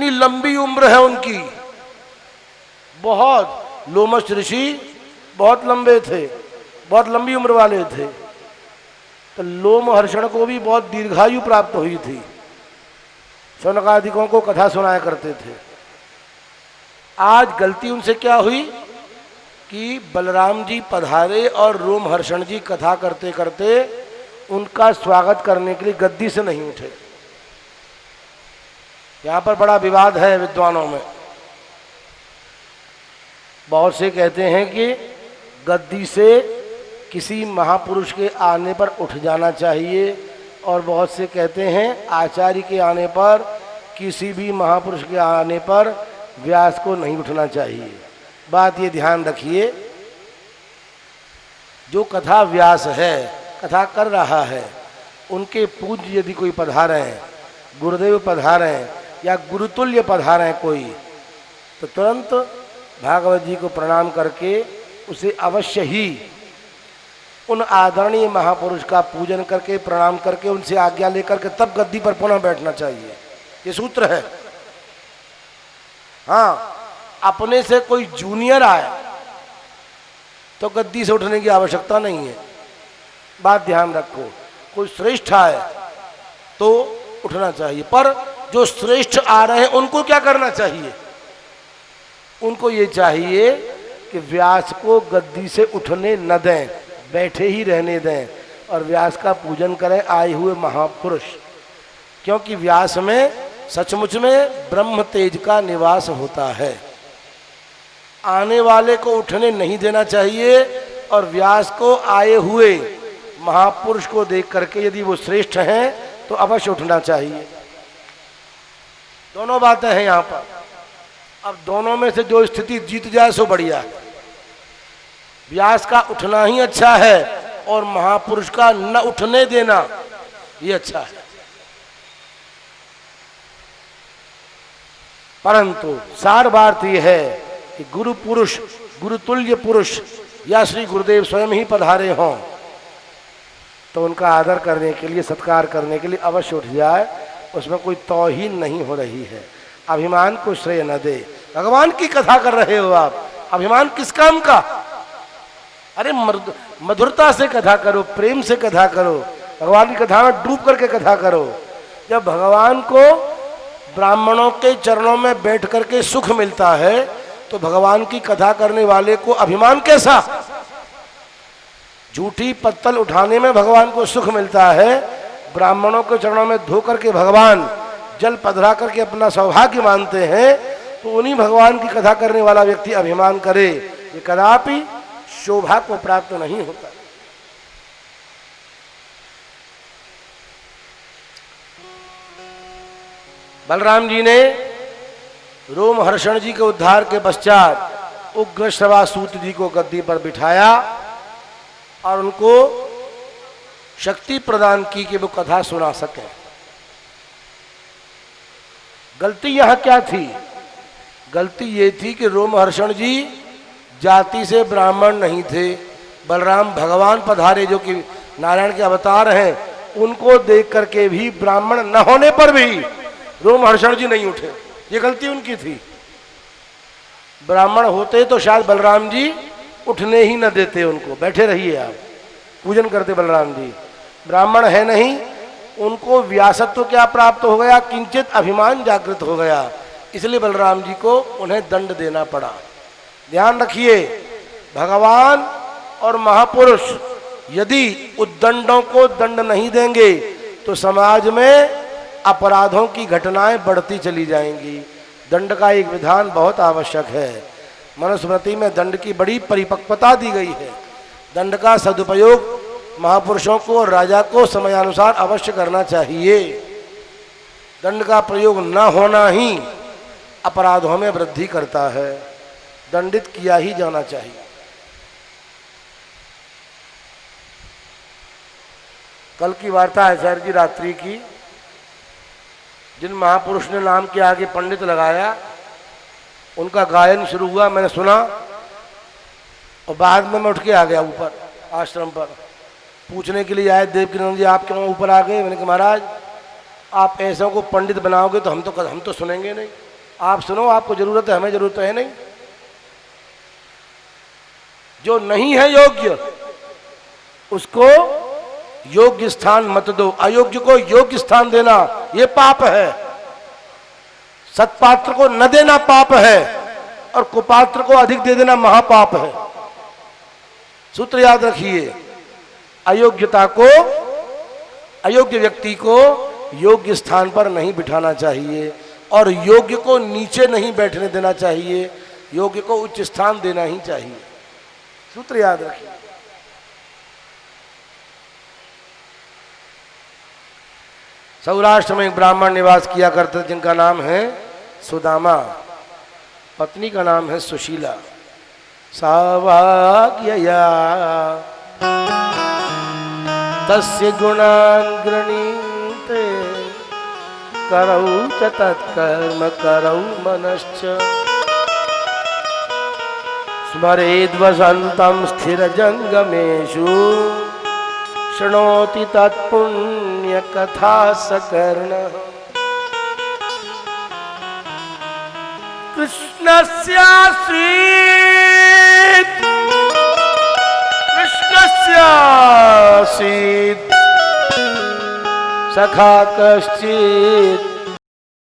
इतनी लंबी उम्र है उनकी, बहुत। लोमश ऋषि बहुत लंबे थे, बहुत लंबी उम्र वाले थे, तो लोमहर्षण को भी बहुत दीर्घायु प्राप्त हुई थी। शौनकादिकों को कथा सुनाया करते थे। आज गलती उनसे क्या हुई कि बलराम जी पधारे और रोमहर्षण जी कथा करते करते उनका स्वागत करने के लिए गद्दी से नहीं उठे। यहाँ पर बड़ा विवाद है विद्वानों में। बहुत से कहते हैं कि गद्दी से किसी महापुरुष के आने पर उठ जाना चाहिए, और बहुत से कहते हैं आचार्य के आने पर, किसी भी महापुरुष के आने पर व्यास को नहीं उठना चाहिए। बात ये ध्यान रखिए, जो कथा व्यास है, कथा कर रहा है, उनके पूज्य यदि कोई पधारे हैं, गुरुदेव पधारे हैं या गुरुतुल्य पधारे हैं कोई, तो तुरंत भागवत जी को प्रणाम करके उसे अवश्य ही उन आदरणीय महापुरुष का पूजन करके, प्रणाम करके, उनसे आज्ञा लेकर के तब गद्दी पर पुनः बैठना चाहिए। ये सूत्र है। हाँ, अपने से कोई जूनियर आए तो गद्दी से उठने की आवश्यकता नहीं है। बात ध्यान रखो, कोई श्रेष्ठ आए तो उठना चाहिए, पर जो श्रेष्ठ आ रहे हैं उनको क्या करना चाहिए? उनको ये चाहिए कि व्यास को गद्दी से उठने न दें, बैठे ही रहने दें और व्यास का पूजन करें आए हुए महापुरुष। क्योंकि व्यास में सचमुच में ब्रह्म तेज का निवास होता है। आने वाले को उठने नहीं देना चाहिए, और व्यास को आए हुए महापुरुष को देख करके यदि वो श्रेष्ठ हैं तो अवश्य उठना चाहिए। दोनों बातें हैं यहाँ पर। अब दोनों में से जो स्थिति जीत जाए सो बढ़िया है। व्यास का उठना ही अच्छा है और महापुरुष का न उठने देना ये अच्छा है। परंतु सार बात यह है कि गुरु पुरुष, गुरुतुल्य पुरुष या श्री गुरुदेव स्वयं ही पधारे हों तो उनका आदर करने के लिए, सत्कार करने के लिए अवश्य उठ जाए। उसमें कोई तौहीन नहीं हो रही है। अभिमान को श्रेय न दे। भगवान की कथा कर रहे हो आप, अभिमान किस काम का? अरे मधुरता से कथा करो, प्रेम से कथा करो, भगवान की कथा में डूब करके कथा करो। जब भगवान को ब्राह्मणों के चरणों में बैठ करके सुख मिलता है तो भगवान की कथा करने वाले को अभिमान कैसा? झूठी पत्तल उठाने में भगवान को सुख मिलता है, ब्राह्मणों के चरणों में धो करके भगवान जल पधरा करके अपना सौभाग्य मानते हैं, तो उन्हीं भगवान की कथा करने वाला व्यक्ति अभिमान करे, ये कदापि शोभा को प्राप्त नहीं होता। बलराम जी ने रोमहर्षण जी के उद्धार के पश्चात उग्र श्रवासूत जी को गद्दी पर बिठाया और उनको शक्ति प्रदान की कि वो कथा सुना सके। गलती यहां क्या थी? गलती ये थी कि रोमहर्षण जी जाति से ब्राह्मण नहीं थे। बलराम भगवान पधारे जो कि नारायण के अवतार हैं, उनको देख करके भी, ब्राह्मण न होने पर भी रोमहर्षण जी नहीं उठे। ये गलती उनकी थी। ब्राह्मण होते तो शायद बलराम जी उठने ही न देते उनको, बैठे रहिए आप, पूजन करते बलराम जी। ब्राह्मण है नहीं, उनको व्यासत्व क्या प्राप्त हो गया? किंचित अभिमान जागृत हो गया, इसलिए बलराम जी को उन्हें दंड देना पड़ा। ध्यान रखिए, भगवान और महापुरुष यदि उद्दंडों को दंड नहीं देंगे तो समाज में अपराधों की घटनाएं बढ़ती चली जाएंगी। दंड का एक विधान बहुत आवश्यक है। मनुस्मृति में दंड की बड़ी परिपक्वता दी गई है। दंड का सदुपयोग महापुरुषों को और राजा को समयानुसार अवश्य करना चाहिए। दंड का प्रयोग न होना ही अपराधों में वृद्धि करता है। दंडित किया ही जाना चाहिए। कल की वार्ता है सर जी रात्रि की। जिन महापुरुष ने नाम के आगे पंडित लगाया, उनका गायन शुरू हुआ, मैंने सुना और बाद में मैं उठ के आ गया ऊपर आश्रम पर। पूछने के लिए आए देवकीनंद जी, आप क्यों ऊपर आ गए? मैंने कहा महाराज आप ऐसों को पंडित बनाओगे तो हम तो सुनेंगे नहीं। आप सुनो, आपको जरूरत है, हमें जरूरत तो है नहीं। जो नहीं है योग्य उसको योग्य स्थान मत दो, अयोग्य को योग्य स्थान देना ये पाप है। सत्पात्र को न देना पाप है और कुपात्र को अधिक दे देना महापाप है। सूत्र याद रखिए, अयोग्यता को, अयोग्य व्यक्ति को योग्य स्थान पर नहीं बिठाना चाहिए और योग्य को नीचे नहीं बैठने देना चाहिए, योग्य को उच्च स्थान देना ही चाहिए। सूत्र याद रखिए। सौराष्ट्र में एक ब्राह्मण निवास किया करते जिनका नाम है सुदामा, पत्नी का नाम है सुशीला। सावाग्यया तस्य गुणान् गृणीते करौ च तत्कर्म करौ मनश्च स्मरेद्वसन्तं स्थिरजङ्गमेषु शृणोति तत्पुण्यकथा सकर्णः। कृष्णस्यासीत् सखा कश्चित्